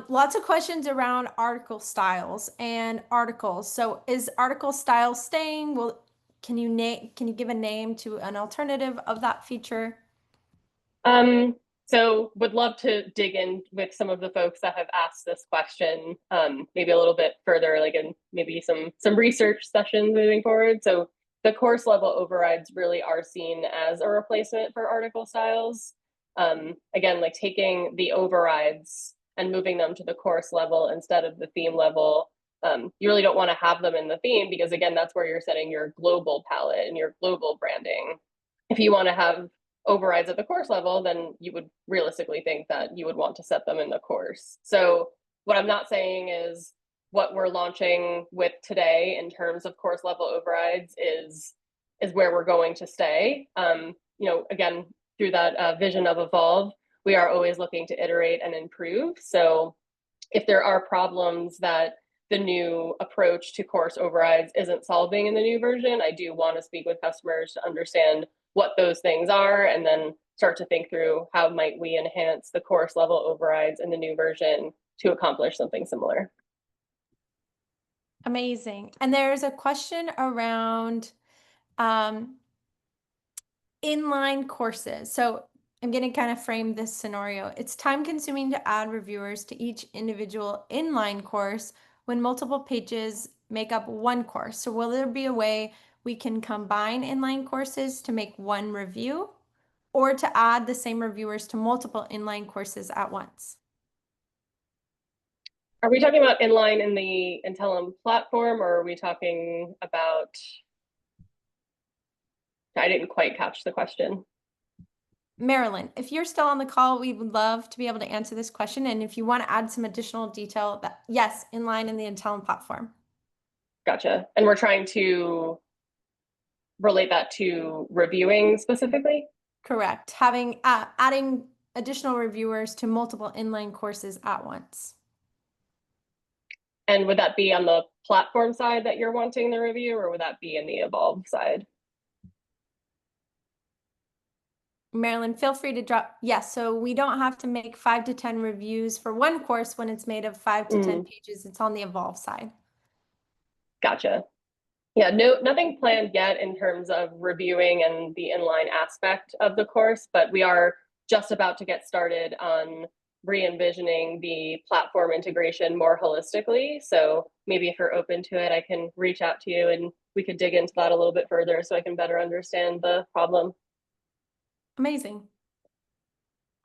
lots of questions around article styles and articles. So is article style staying? Can you give a name to an alternative of that feature? So would love to dig in with some of the folks that have asked this question, maybe a little bit further, like in maybe some research sessions moving forward. So the course level overrides really are seen as a replacement for article styles. Again, like taking the overrides and moving them to the course level instead of the theme level. You really don't want to have them in the theme because again, that's where you're setting your global palette and your global branding. If you want to have overrides at the course level, then you would realistically think that you would want to set them in the course. So what I'm not saying is what we're launching with today in terms of course level overrides is where we're going to stay. Again, through that vision of Evolve, we are always looking to iterate and improve. So if there are problems that the new approach to course overrides isn't solving in the new version, I do want to speak with customers to understand what those things are and then start to think through how might we enhance the course level overrides in the new version to accomplish something similar. Amazing. And there's a question around inline courses. So I'm going to kind of frame this scenario. It's time consuming to add reviewers to each individual inline course when multiple pages make up one course. So will there be a way we can combine inline courses to make one review or to add the same reviewers to multiple inline courses at once? Are we talking about inline in the Intellum platform, or are we talking about, I didn't quite catch the question. Marilyn, if you're still on the call, we would love to be able to answer this question. And if you want to add some additional detail, that yes, inline in the Intellum platform. Gotcha. And we're trying to relate that to reviewing specifically? Correct. Having adding additional reviewers to multiple inline courses at once. And would that be on the platform side that you're wanting the review, or would that be in the Evolve side? Marilyn, feel free to drop. Yes, so we don't have to make 5 to 10 reviews for one course when it's made of 5 to 10 pages. It's on the Evolve side. Gotcha. Yeah, nothing planned yet in terms of reviewing and the inline aspect of the course, but we are just about to get started on re-envisioning the platform integration more holistically. So maybe if you're open to it, I can reach out to you and we could dig into that a little bit further so I can better understand the problem. Amazing.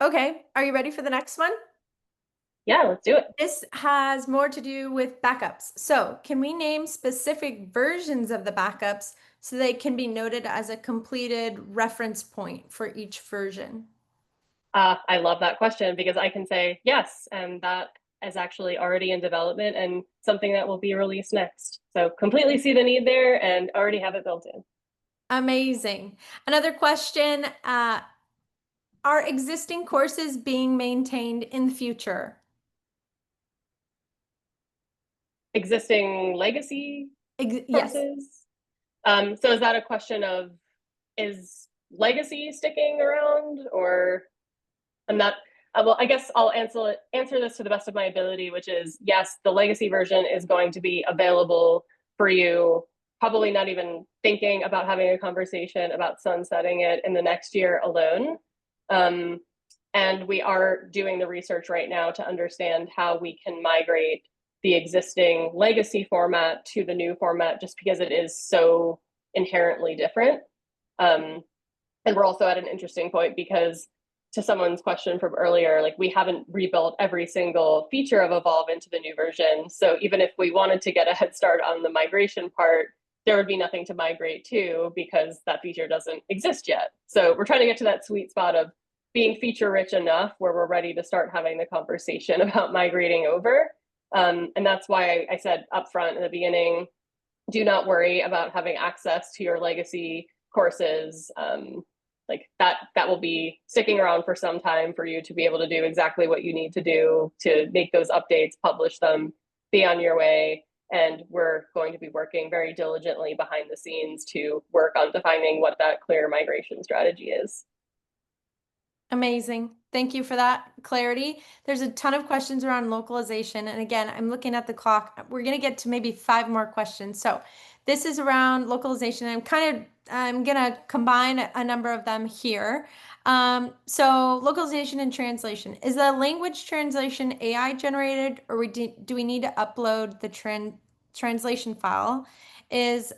Okay, are you ready for the next one? Yeah, let's do it. This has more to do with backups. So can we name specific versions of the backups so they can be noted as a completed reference point for each version? I love that question because I can say yes, and that is actually already in development and something that will be released next. So completely see the need there and already have it built in. Amazing. Another question, are existing courses being maintained in the future? Existing legacy Yes. courses? So is that a question of, is legacy sticking around, or I'm not, well, I guess I'll answer this to the best of my ability, which is yes, the legacy version is going to be available for you, probably not even thinking about having a conversation about sunsetting it in the next year alone. And we are doing the research right now to understand how we can migrate the existing legacy format to the new format, just because it is so inherently different. And we're also at an interesting point because, to someone's question from earlier, like we haven't rebuilt every single feature of Evolve into the new version. So even if we wanted to get a head start on the migration part, there would be nothing to migrate to because that feature doesn't exist yet. So we're trying to get to that sweet spot of being feature rich enough where we're ready to start having the conversation about migrating over. And that's why I said upfront in the beginning, do not worry about having access to your legacy courses. Like that will be sticking around for some time for you to be able to do exactly what you need to do to make those updates, publish them, be on your way. And we're going to be working very diligently behind the scenes to work on defining what that clear migration strategy is. Amazing. Thank you for that clarity. There's a ton of questions around localization. And again, I'm looking at the clock. We're going to get to maybe 5 more questions. So this is around localization. I'm going to combine a number of them here. So localization and translation. Is the language translation AI generated, or do we need to upload the translation file? Is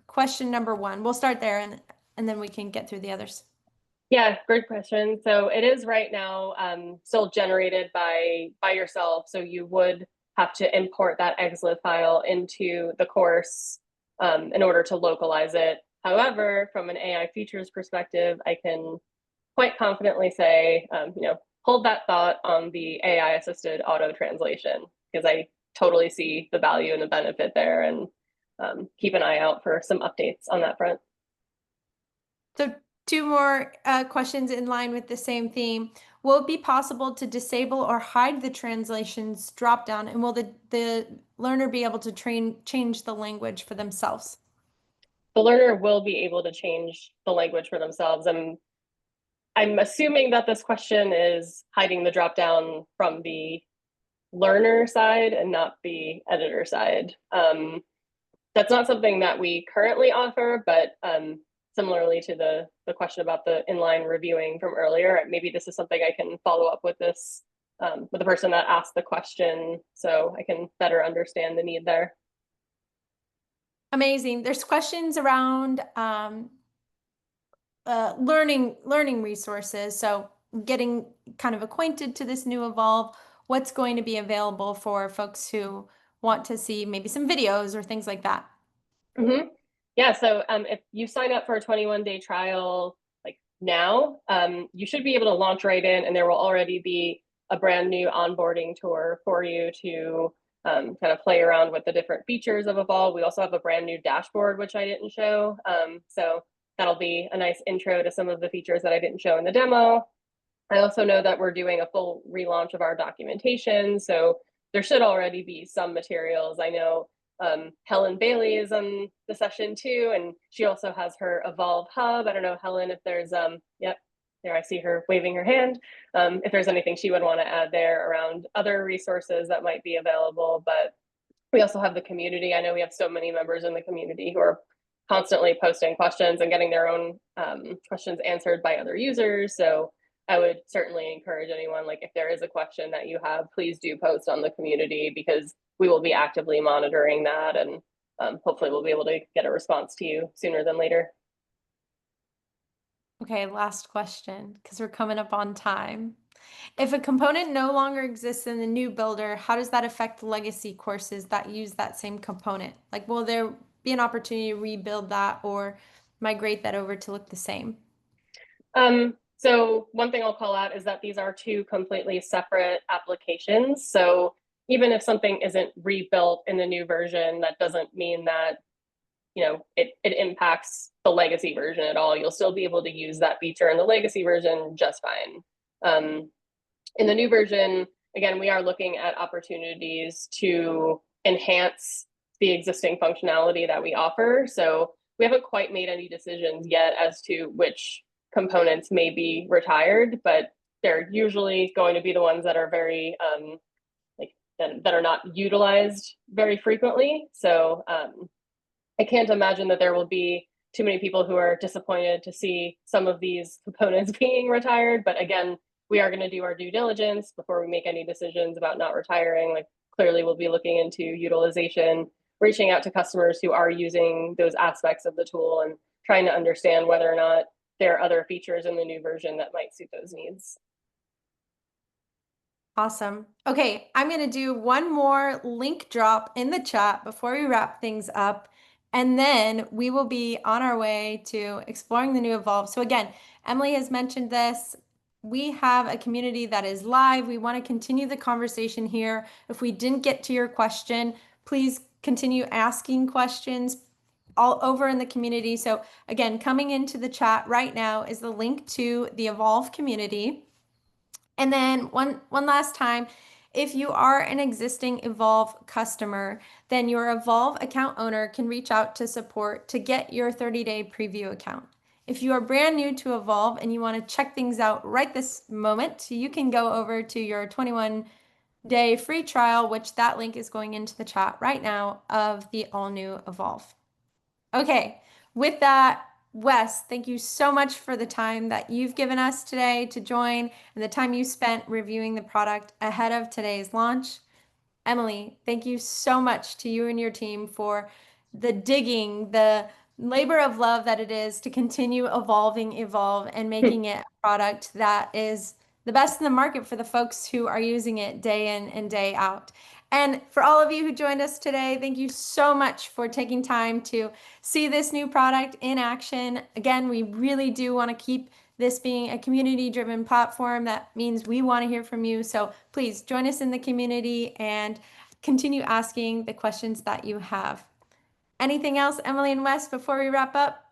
question number 1. We'll start there and then we can get through the others. Yeah, great question. So it is right now still generated by yourself. So you would have to import that XLib file into the course in order to localize it. However, from an AI features perspective, I can quite confidently say, hold that thought on the AI assisted auto translation, because I totally see the value and the benefit there, and keep an eye out for some updates on that front. So 2 more questions in line with the same theme. Will it be possible to disable or hide the translations dropdown, and will the learner be able to change the language for themselves? The learner will be able to change the language for themselves. I'm assuming that this question is hiding the dropdown from the learner side and not the editor side. That's not something that we currently offer, but similarly to the question about the inline reviewing from earlier, maybe this is something I can follow up with this with the person that asked the question, so I can better understand the need there. Amazing. There's questions around learning resources. So getting kind of acquainted to this new Evolve, what's going to be available for folks who want to see maybe some videos or things like that. Mm-hmm. Yeah, so if you sign up for a 21-day trial like now, you should be able to launch right in, and there will already be a brand new onboarding tour for you to kind of play around with the different features of Evolve. We also have a brand new dashboard, which I didn't show. So that'll be a nice intro to some of the features that I didn't show in the demo. I also know that we're doing a full relaunch of our documentation, so there should already be some materials. I know Helen Bailey is on the session too, and she also has her Evolve Hub. I don't know, Helen, if there's, yep, there I see her waving her hand. If there's anything she would want to add there around other resources that might be available. But we also have the community. I know we have so many members in the community who are constantly posting questions and getting their own questions answered by other users. So I would certainly encourage anyone, like if there is a question that you have, please do post on the community, because we will be actively monitoring that, and hopefully we'll be able to get a response to you sooner than later. Okay, last question, because we're coming up on time. If a component no longer exists in the new builder, how does that affect legacy courses that use that same component? Like, will there be an opportunity to rebuild that or migrate that over to look the same? So one thing I'll call out is that these are 2 completely separate applications. So even if something isn't rebuilt in the new version, that doesn't mean that it impacts the legacy version at all. You'll still be able to use that feature in the legacy version just fine. In the new version, again, we are looking at opportunities to enhance the existing functionality that we offer. So we haven't quite made any decisions yet as to which components may be retired, but they're usually going to be the ones that are very that are not utilized very frequently. So I can't imagine that there will be too many people who are disappointed to see some of these components being retired. But again, we are going to do our due diligence before we make any decisions about not retiring. Like, clearly we'll be looking into utilization, reaching out to customers who are using those aspects of the tool, and trying to understand whether or not there are other features in the new version that might suit those needs. Awesome. Okay, I'm going to do one more link drop in the chat before we wrap things up. And then we will be on our way to exploring the new Evolve. So again, Emily has mentioned this. We have a community that is live. We want to continue the conversation here. If we didn't get to your question, please continue asking questions all over in the community. So again, coming into the chat right now is the link to the Evolve community. And then one last time, if you are an existing Evolve customer, then your Evolve account owner can reach out to support to get your 30-day preview account. If you are brand new to Evolve and you want to check things out right this moment, you can go over to your 21-day free trial, which that link is going into the chat right now of the all new Evolve. Okay, with that, Wes, thank you so much for the time that you've given us today to join and the time you spent reviewing the product ahead of today's launch. Emily, thank you so much to you and your team for the digging, the labor of love that it is to continue evolving Evolve and making it a product that is the best in the market for the folks who are using it day in and day out. And for all of you who joined us today, thank you so much for taking time to see this new product in action. Again, we really do want to keep this being a community-driven platform. That means we want to hear from you. So please join us in the community and continue asking the questions that you have. Anything else, Emily and Wes, before we wrap up?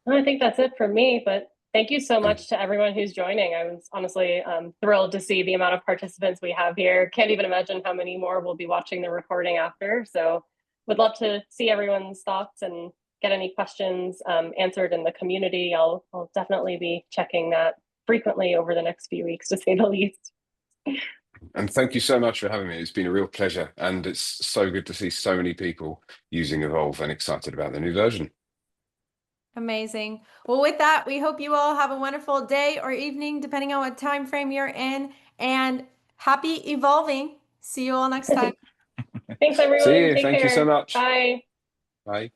I think that's it for me, but thank you so much to everyone who's joining. I was honestly thrilled to see the amount of participants we have here. Can't even imagine how many more will be watching the recording after. So would love to see everyone's thoughts and get any questions answered in the community. I'll definitely be checking that frequently over the next few weeks, to say the least. And thank you so much for having me. It's been a real pleasure. And it's so good to see so many people using Evolve and excited about the new version. Amazing. Well, with that, we hope you all have a wonderful day or evening, depending on what time frame you're in. And happy evolving. See you all next time. Thanks, everyone. See you. Take Thank care. you so much. Bye. Bye.